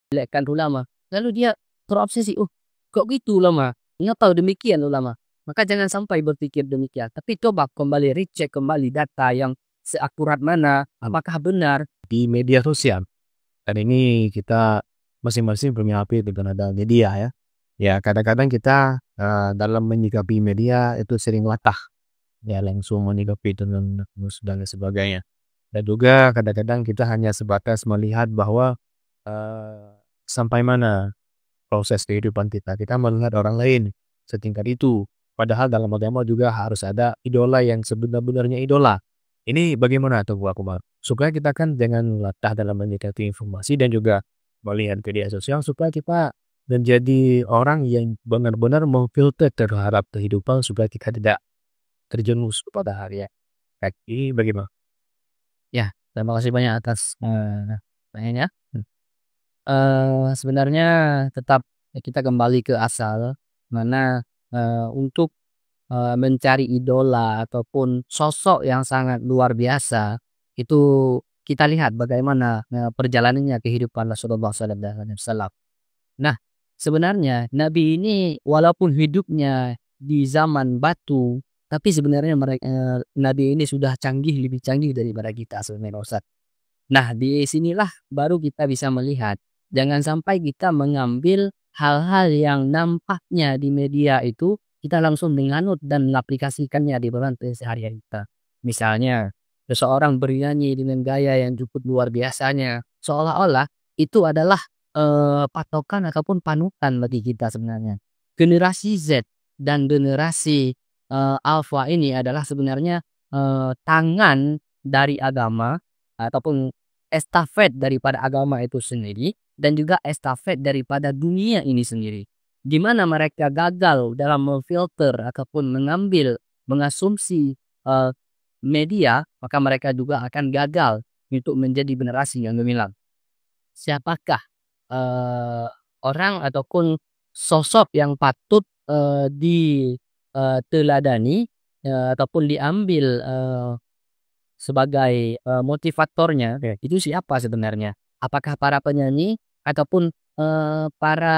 menjelekkan ulama. Lalu dia terobsesi, "Oh, kok gitu ulama? Nggak tahu demikian ulama." Maka jangan sampai berpikir demikian. Tapi coba kembali recheck kembali data yang seakurat mana, apakah benar di media sosial. Dan ini kita masing-masing punya HP dengan ada media ya. Ya kadang-kadang kita dalam menyikapi media itu sering latah. Ya langsung menyikapi dengan dan sebagainya. Dan juga kadang-kadang kita hanya sebatas melihat bahwa sampai mana proses kehidupan kita. Kita melihat orang lain setingkat itu. Padahal dalam agama juga harus ada idola yang sebenar-benarnya idola. Ini bagaimana tuh Bu Akmal? Supaya kita kan jangan latah dalam menyikapi informasi dan juga melihat media sosial supaya kita menjadi orang yang benar-benar memfilter terhadap kehidupan supaya kita tidak terjerumus pada hal ya. Ini bagaimana? ya? Terima kasih banyak atas pertanyaannya. Sebenarnya tetap kita kembali ke asal, mana untuk mencari idola ataupun sosok yang sangat luar biasa, itu kita lihat bagaimana perjalanannya kehidupan Rasulullah SAW. Nah, sebenarnya Nabi ini walaupun hidupnya di zaman batu, tapi sebenarnya Nabi ini sudah canggih, lebih canggih daripada kita sebenarnya, Ustaz. Nah, di sinilah baru kita bisa melihat, jangan sampai kita mengambil hal-hal yang nampaknya di media itu, kita langsung menganut dan mengaplikasikannya di dalam keseharian kita. Misalnya, seseorang bernyanyi dengan gaya yang cukup luar biasanya, seolah-olah itu adalah patokan ataupun panutan bagi kita sebenarnya. Generasi Z dan generasi Alpha ini adalah sebenarnya tangan dari agama ataupun estafet daripada agama itu sendiri dan juga estafet daripada dunia ini sendiri. Di mana mereka gagal dalam memfilter ataupun mengasumsi media, maka mereka juga akan gagal untuk menjadi generasi yang gemilang. Siapakah orang ataupun sosok yang patut diteladani ataupun diambil sebagai motivatornya, itu siapa sebenarnya? Apakah para penyanyi ataupun para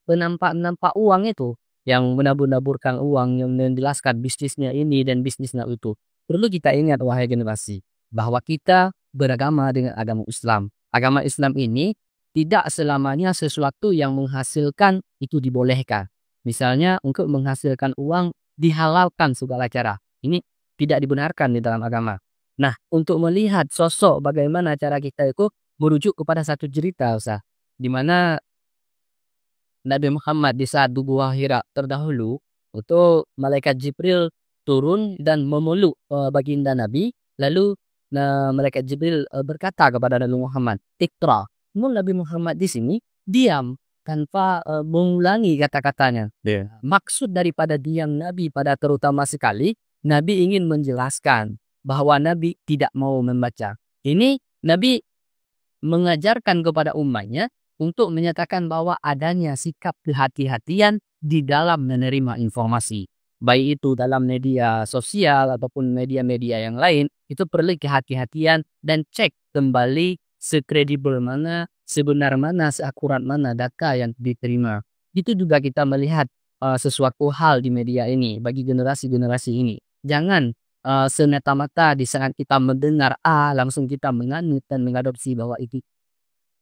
penampak-penampak uang itu yang menabur-naburkan uang yang menjelaskan bisnisnya ini dan bisnisnya itu? Perlu kita ingat wahai generasi bahwa kita beragama dengan agama Islam. Agama Islam ini tidak selamanya sesuatu yang menghasilkan itu dibolehkan. Misalnya untuk menghasilkan uang dihalalkan segala cara. Ini tidak dibenarkan di dalam agama. Nah, untuk melihat sosok bagaimana cara kita itu merujuk kepada satu cerita, Ustaz, di mana Nabi Muhammad di saat di Gua Hira terdahulu, itu malaikat Jibril turun dan memeluk baginda Nabi, lalu malaikat Jibril berkata kepada Nabi Muhammad, "Iqra." Namun Nabi Muhammad di sini diam tanpa mengulangi kata-katanya. Maksud daripada diam Nabi pada terutama sekali, Nabi ingin menjelaskan bahwa Nabi tidak mau membaca. Ini Nabi mengajarkan kepada umatnya untuk menyatakan bahwa adanya sikap kehati-hatian di dalam menerima informasi. Baik itu dalam media sosial ataupun media-media yang lain, itu perlu kehati-hatian dan cek kembali sekredibel mana, sebenar mana, seakurat mana data yang diterima. Itu juga kita melihat sesuatu hal di media ini bagi generasi-generasi ini. Jangan semata-mata di saat kita mendengar A langsung kita menganut dan mengadopsi bahwa itu.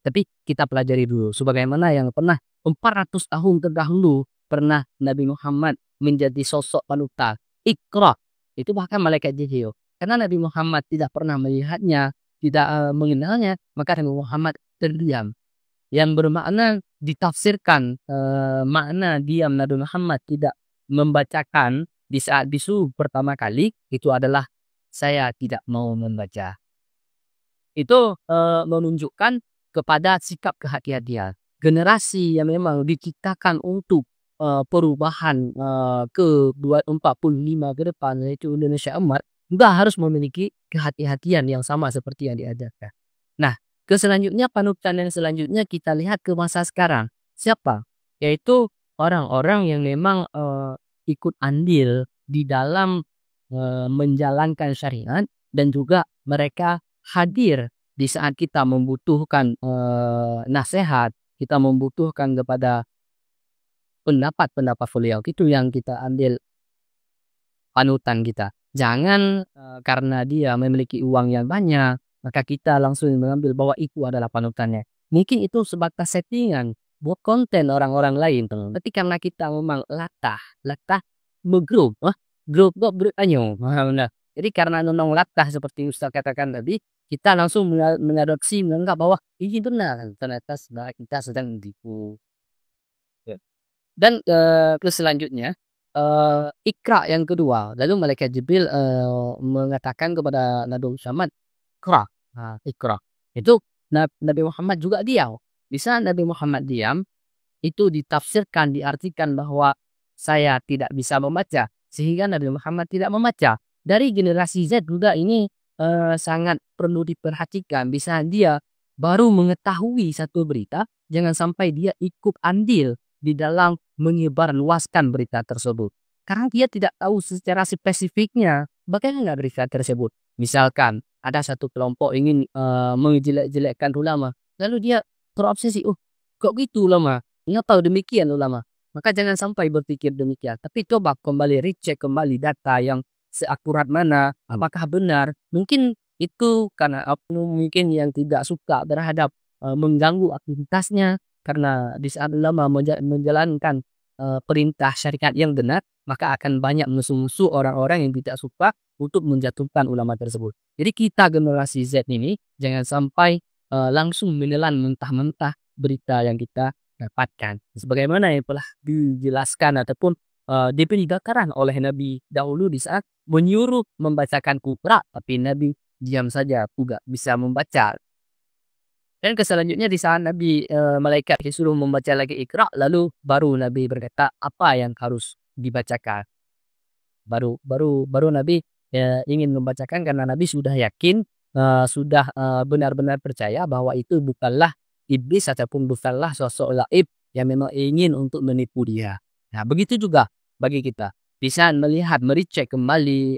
Tapi kita pelajari dulu sebagaimana yang pernah 400 tahun terdahulu pernah Nabi Muhammad menjadi sosok panutan. Iqra, itu bahkan malaikat Jibril. Karena Nabi Muhammad tidak pernah melihatnya, tidak mengenalnya, maka Nabi Muhammad terdiam. Yang bermakna ditafsirkan makna diam Nabi Muhammad tidak membacakan di saat disuruh pertama kali itu adalah saya tidak mau membaca. Itu menunjukkan kepada sikap kehati-hatian. Generasi yang memang diciptakan untuk perubahan ke 2045 ke depan, yaitu Indonesia Emas, juga harus memiliki kehati-hatian yang sama seperti yang diajarkan. Nah, selanjutnya panutan yang selanjutnya kita lihat ke masa sekarang. Siapa? Yaitu orang-orang yang memang ikut andil di dalam menjalankan syariat dan juga mereka hadir di saat kita membutuhkan nasihat, kita membutuhkan kepada pendapat-pendapat beliau, itu yang kita ambil panutan kita. Jangan karena dia memiliki uang yang banyak, maka kita langsung mengambil bahwa itu adalah panutannya. Mungkin itu sebatas settingan buat konten orang-orang lain tuh. Tapi karena kita memang latah grup kok beranyo. Nah, jadi karena memang latah seperti Ustaz katakan tadi, kita langsung mengadopsi menganggap bahwa ini benar, ternyata kita sedang ditipu. Ya. Dan ke selanjutnya Iqra yang kedua, lalu malaikat Jibril mengatakan kepada Nabi Muhammad, "Iqra." Nah, Iqra. Itu Nabi Muhammad juga diam. Di saat Nabi Muhammad diam, itu ditafsirkan, diartikan bahwa saya tidak bisa membaca, sehingga Nabi Muhammad tidak membaca. Dari generasi Z juga ini sangat perlu diperhatikan. Bisa dia baru mengetahui satu berita, jangan sampai dia ikut andil di dalam menyebarluaskan berita tersebut. Karena dia tidak tahu secara spesifiknya bagaimana berita tersebut. Misalkan ada satu kelompok ingin menjelek-jelekkan ulama, lalu dia terobsesi, oh kok gitu ulama, nggak tahu demikian ulama. Maka jangan sampai berpikir demikian. Tapi coba kembali recheck kembali data yang seakurat mana, apakah benar. Mungkin itu karena mungkin yang tidak suka terhadap mengganggu aktivitasnya. Karena di saat ulama menjalankan perintah syariat yang benar, maka akan banyak musuh-musuh orang-orang yang tidak suka untuk menjatuhkan ulama tersebut. Jadi kita generasi Z ini jangan sampai langsung menelan mentah-mentah berita yang kita dapatkan. Sebagaimana yang telah dijelaskan ataupun diberi gambaran oleh Nabi dahulu di saat menyuruh membacakan Iqra, tapi Nabi diam saja, tidak bisa membaca. Dan selanjutnya di saat Nabi malaikat disuruh membaca lagi Iqra, lalu baru Nabi berkata apa yang harus dibacakan. Baru Nabi ingin membacakan karena Nabi sudah yakin, sudah benar-benar percaya bahwa itu bukanlah iblis ataupun bukanlah sosok gaib yang memang ingin untuk menipu dia. Nah, begitu juga bagi kita. Bisa melihat, merecek kembali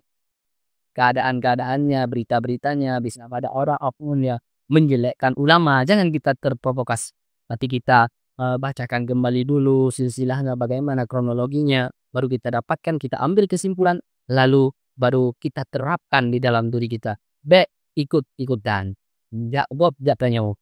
keadaan-keadaannya, berita-beritanya, bisa pada orang apapun yang menjelekkan ulama, jangan kita terprovokasi. Nanti kita bacakan kembali dulu silsilahnya bagaimana kronologinya, baru kita dapatkan, kita ambil kesimpulan, lalu baru kita terapkan di dalam diri kita. Ikut-ikutan. Jawab tanya.